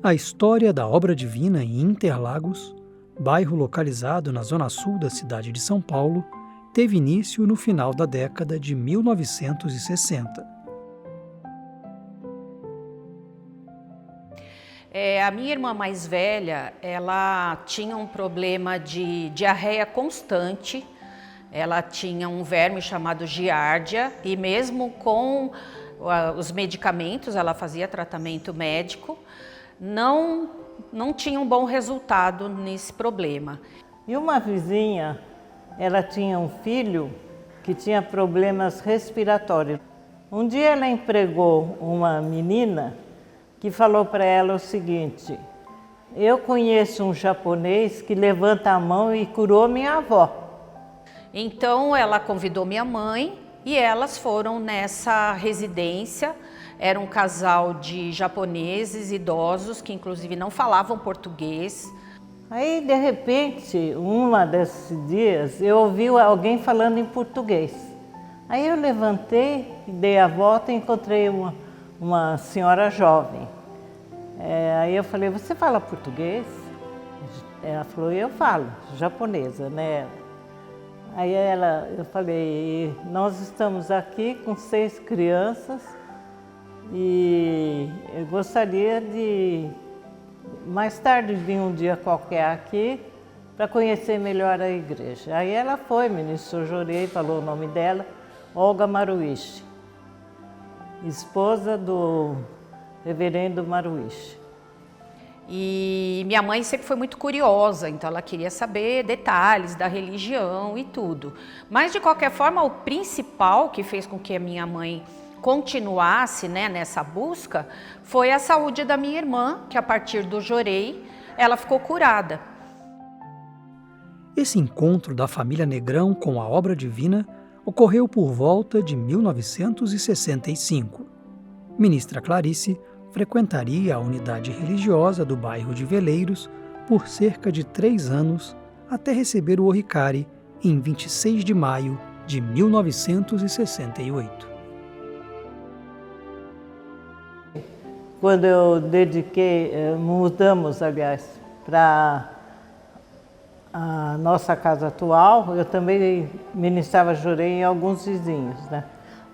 A história da Obra Divina em Interlagos, bairro localizado na zona sul da cidade de São Paulo, teve início no final da década de 1960. A minha irmã mais velha, ela tinha um problema de diarreia constante, ela tinha um verme chamado giardia e mesmo com os medicamentos, ela fazia tratamento médico, não tinha um bom resultado nesse problema. E uma vizinha, ela tinha um filho que tinha problemas respiratórios. Um dia ela empregou uma menina que falou para ela o seguinte: eu conheço um japonês que levanta a mão e curou minha avó. Então ela convidou minha mãe e elas foram nessa residência. Era um casal de japoneses idosos que inclusive não falavam português. Aí de repente, uma desses dias, eu ouvi alguém falando em português. Aí eu levantei, dei a volta e encontrei uma senhora jovem. Aí eu falei: você fala português? Ela falou: eu falo, japonesa, né? Aí eu falei: nós estamos aqui com 6 crianças e eu gostaria de mais tarde vir um dia qualquer aqui para conhecer melhor a igreja. Aí ela foi, ministro Jorei, falou o nome dela, Olga Maruishi, esposa do reverendo Maruishi. E minha mãe sempre foi muito curiosa, então ela queria saber detalhes da religião e tudo. Mas de qualquer forma, o principal que fez com que a minha mãe continuasse, né, nessa busca foi a saúde da minha irmã, que a partir do Jorei ela ficou curada. Esse encontro da família Negrão com a Obra Divina ocorreu por volta de 1965. Ministra Clarice frequentaria a unidade religiosa do bairro de Veleiros por cerca de 3 anos até receber o Oricari em 26 de maio de 1968. Quando eu mudamos, aliás, para a nossa casa atual, eu também ministrava Jorei em alguns vizinhos, né?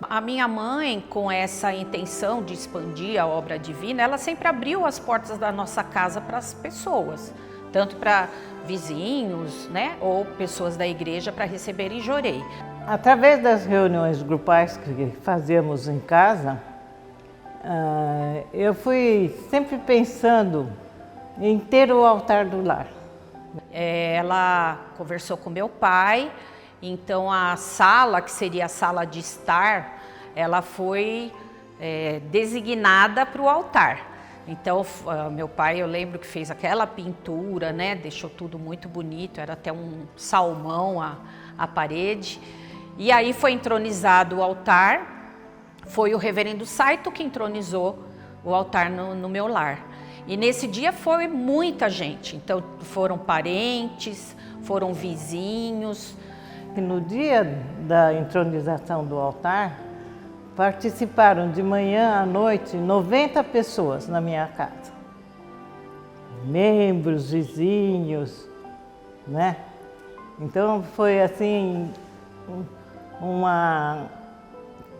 A minha mãe, com essa intenção de expandir a Obra Divina, ela sempre abriu as portas da nossa casa para as pessoas, tanto para vizinhos, né, ou pessoas da igreja para receberem Jorei. Através das reuniões grupais que fazíamos em casa, eu fui sempre pensando em ter o altar do lar. Ela conversou com meu pai, então a sala, que seria a sala de estar, ela foi designada para o altar. Então meu pai, eu lembro que fez aquela pintura, né, deixou tudo muito bonito, era até um salmão a parede. E aí foi entronizado o altar. Foi o reverendo Saito que entronizou o altar no meu lar. E nesse dia foi muita gente, então foram parentes, foram vizinhos. E no dia da entronização do altar, participaram de manhã à noite 90 pessoas na minha casa. Membros, vizinhos, né? Então foi assim,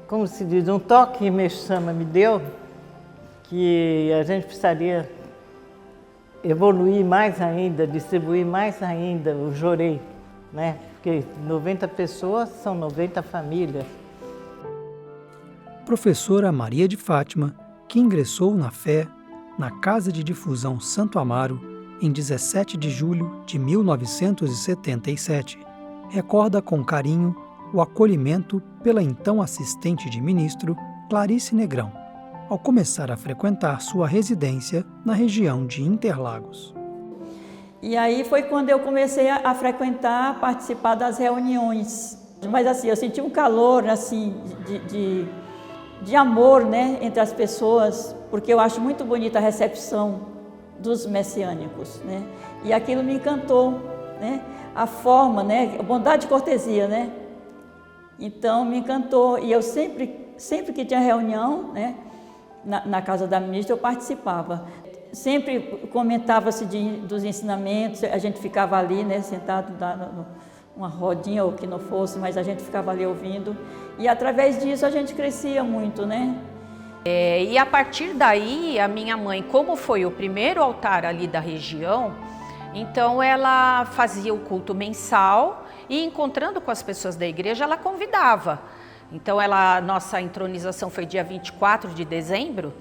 como se diz, um toque que Meixama me deu, que a gente precisaria evoluir mais ainda, distribuir mais ainda o Jorei, né? Porque 90 pessoas são 90 famílias. Professora Maria de Fátima, que ingressou na fé na Casa de Difusão Santo Amaro em 17 de julho de 1977, recorda com carinho o acolhimento pela então assistente de ministro Clarice Negrão, ao começar a frequentar sua residência na região de Interlagos. E aí foi quando eu comecei a frequentar, participar das reuniões. Mas assim, eu senti um calor assim, de amor, né, entre as pessoas, porque eu acho muito bonita a recepção dos messiânicos, né? E aquilo me encantou, né? A forma, né, bondade e cortesia, né? Então me encantou e eu sempre que tinha reunião, né, na casa da ministra eu participava. sempre comentava-se dos ensinamentos, a gente ficava ali, né, sentado numa rodinha ou que não fosse, mas a gente ficava ali ouvindo. E através disso a gente crescia muito, né? E a partir daí, a minha mãe, como foi o primeiro altar ali da região, então ela fazia o culto mensal e, encontrando com as pessoas da igreja, ela convidava. Então nossa entronização foi dia 24 de dezembro,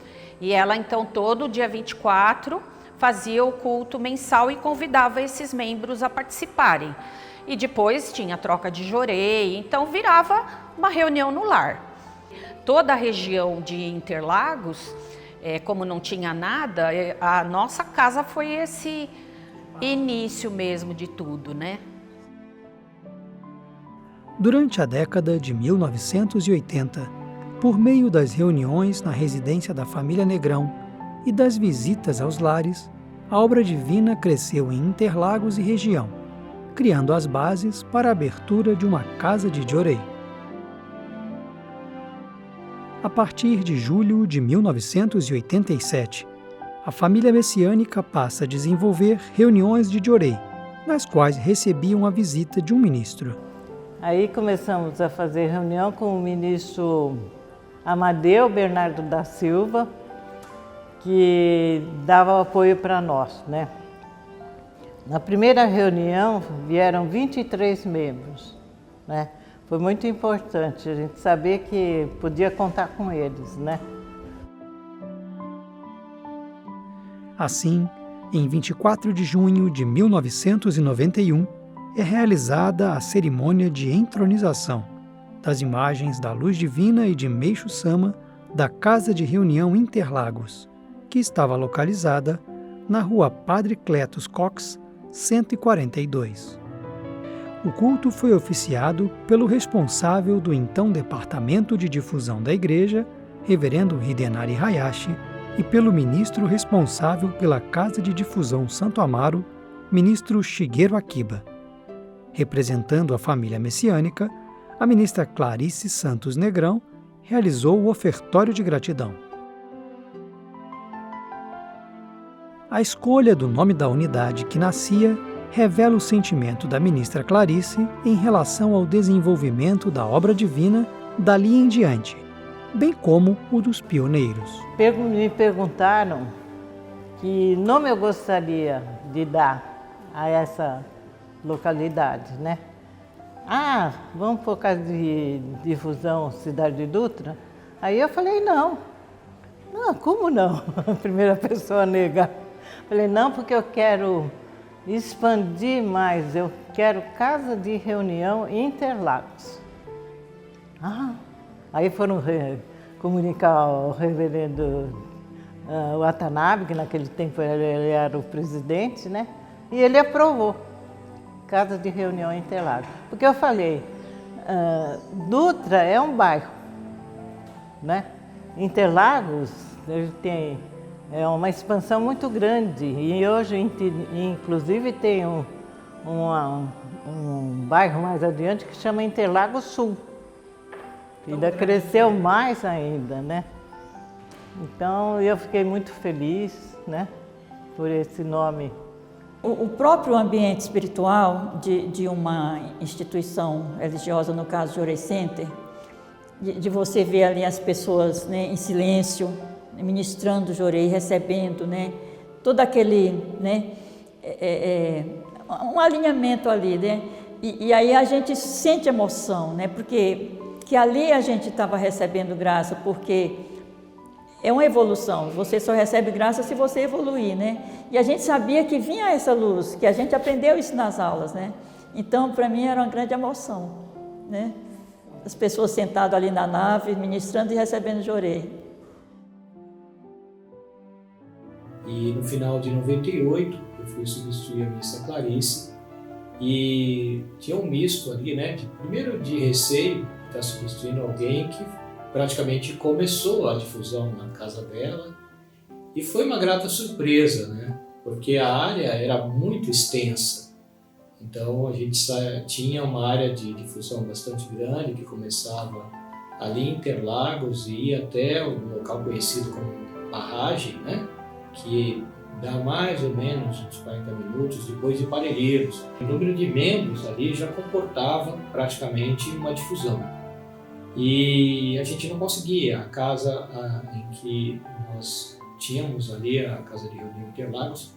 e ela então todo dia 24 fazia o culto mensal e convidava esses membros a participarem. E depois tinha troca de jorei, então virava uma reunião no lar. Toda a região de Interlagos, como não tinha nada, a nossa casa foi esse início mesmo de tudo, né? Durante a década de 1980, por meio das reuniões na residência da família Negrão e das visitas aos lares, a obra divina cresceu em Interlagos e região, criando as bases para a abertura de uma casa de Jorei. A partir de julho de 1987, a família messiânica passa a desenvolver reuniões de Jorei, nas quais recebiam a visita de um ministro. Aí começamos a fazer reunião com o ministro Amadeu Bernardo da Silva, que dava apoio para nós, né? Na primeira reunião vieram 23 membros, né? Foi muito importante a gente saber que podia contar com eles, né? Assim, em 24 de junho de 1991, é realizada a cerimônia de entronização das imagens da Luz Divina e de Meixo Sama da Casa de Reunião Interlagos, que estava localizada na rua Padre Cletus Cox, 142. O culto foi oficiado pelo responsável do então Departamento de Difusão da Igreja, Reverendo Hidenari Hayashi, e pelo ministro responsável pela Casa de Difusão Santo Amaro, ministro Shigeru Akiba. Representando a família messiânica, a ministra Clarice Santos Negrão realizou o ofertório de gratidão. A escolha do nome da unidade que nascia revela o sentimento da ministra Clarice em relação ao desenvolvimento da obra divina dali em diante, bem como o dos pioneiros. Me perguntaram que nome eu gostaria de dar a essa localidade, né? Vamos por causa de difusão Cidade de Dutra? Aí eu falei, não, como não? A primeira pessoa a negar. Falei, não, porque eu quero expandir mais, eu quero Casa de Reunião Interlagos. Aí foram comunicar ao reverendo Watanabe, que naquele tempo ele era o presidente, né? E ele aprovou. Casa de Reunião Interlagos. Porque eu falei, Dutra é um bairro, né? Interlagos ele tem uma expansão muito grande e hoje, inclusive, tem um bairro mais adiante que chama Interlagos Sul. Ainda cresceu mais ainda, né? Então eu fiquei muito feliz, né? Por esse nome. O próprio ambiente espiritual de uma instituição religiosa, no caso Jorei Center, de você ver ali as pessoas, né, em silêncio, ministrando Jorei, recebendo, né, todo aquele, né, um alinhamento ali, né, e aí a gente sente emoção, né, porque que ali a gente estava recebendo graça, porque é uma evolução, você só recebe graça se você evoluir, né? E a gente sabia que vinha essa luz, que a gente aprendeu isso nas aulas, né? Então, para mim, era uma grande emoção, né? As pessoas sentadas ali na nave, ministrando e recebendo Jorei. E no final de 98, eu fui substituir a ministra Clarice, e tinha um misto ali, né? Primeiro de receio, de estar substituindo alguém que praticamente começou a difusão na casa dela, e foi uma grata surpresa, né? Porque a área era muito extensa. Então a gente tinha uma área de difusão bastante grande que começava ali em Interlagos e ia até um local conhecido como Barragem, né? Que dá mais ou menos uns 40 minutos depois de Parelheiros. O número de membros ali já comportava praticamente uma difusão. E a gente não conseguia. A casa em que nós tínhamos ali, a casa de reunião Interlagos,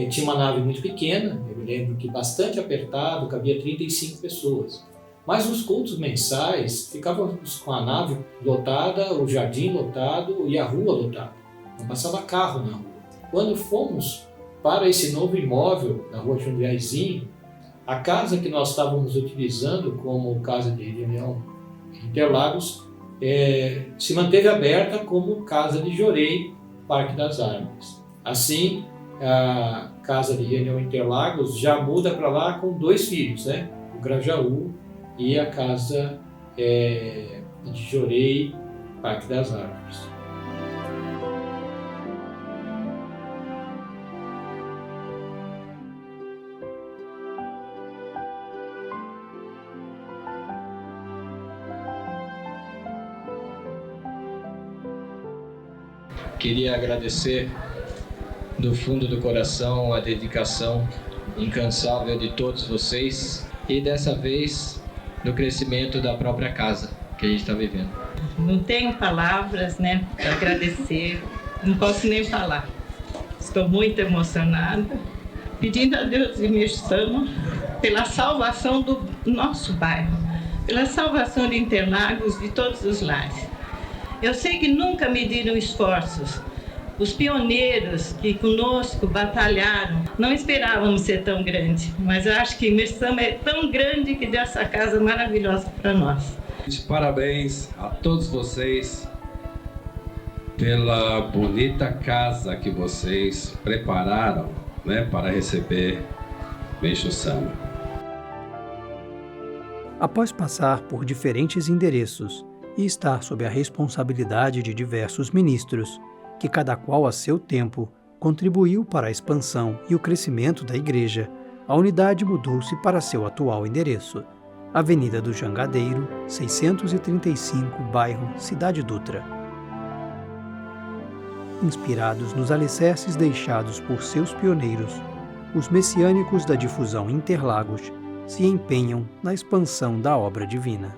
tinha uma nave muito pequena, eu me lembro que bastante apertado, cabia 35 pessoas. Mas os cultos mensais ficávamos com a nave lotada, o jardim lotado e a rua lotada. Não passava carro na rua. Quando fomos para esse novo imóvel na rua Jundiaizinho, a casa que nós estávamos utilizando como casa de reunião Interlagos se manteve aberta como casa de Jorei, Parque das Árvores. Assim, a casa de reunião Interlagos já muda para lá com 2 filhos, né? O Grajaú e a casa de Jorei, Parque das Árvores. Queria agradecer do fundo do coração a dedicação incansável de todos vocês e dessa vez no crescimento da própria casa que a gente está vivendo. Não tenho palavras, né, para agradecer, não posso nem falar. Estou muito emocionada, pedindo a Deus e me chamo pela salvação do nosso bairro, pela salvação de Interlagos, de todos os lares. Eu sei que nunca mediram esforços. Os pioneiros que conosco batalharam, não esperávamos ser tão grande, mas eu acho que a imersão é tão grande que deu essa casa maravilhosa para nós. Parabéns a todos vocês pela bonita casa que vocês prepararam, né, para receber Meixo Sama. Após passar por diferentes endereços e estar sob a responsabilidade de diversos ministros, que cada qual a seu tempo contribuiu para a expansão e o crescimento da igreja, a unidade mudou-se para seu atual endereço, Avenida do Jangadeiro, 635, bairro Cidade Dutra. Inspirados nos alicerces deixados por seus pioneiros, os messiânicos da difusão Interlagos se empenham na expansão da obra divina.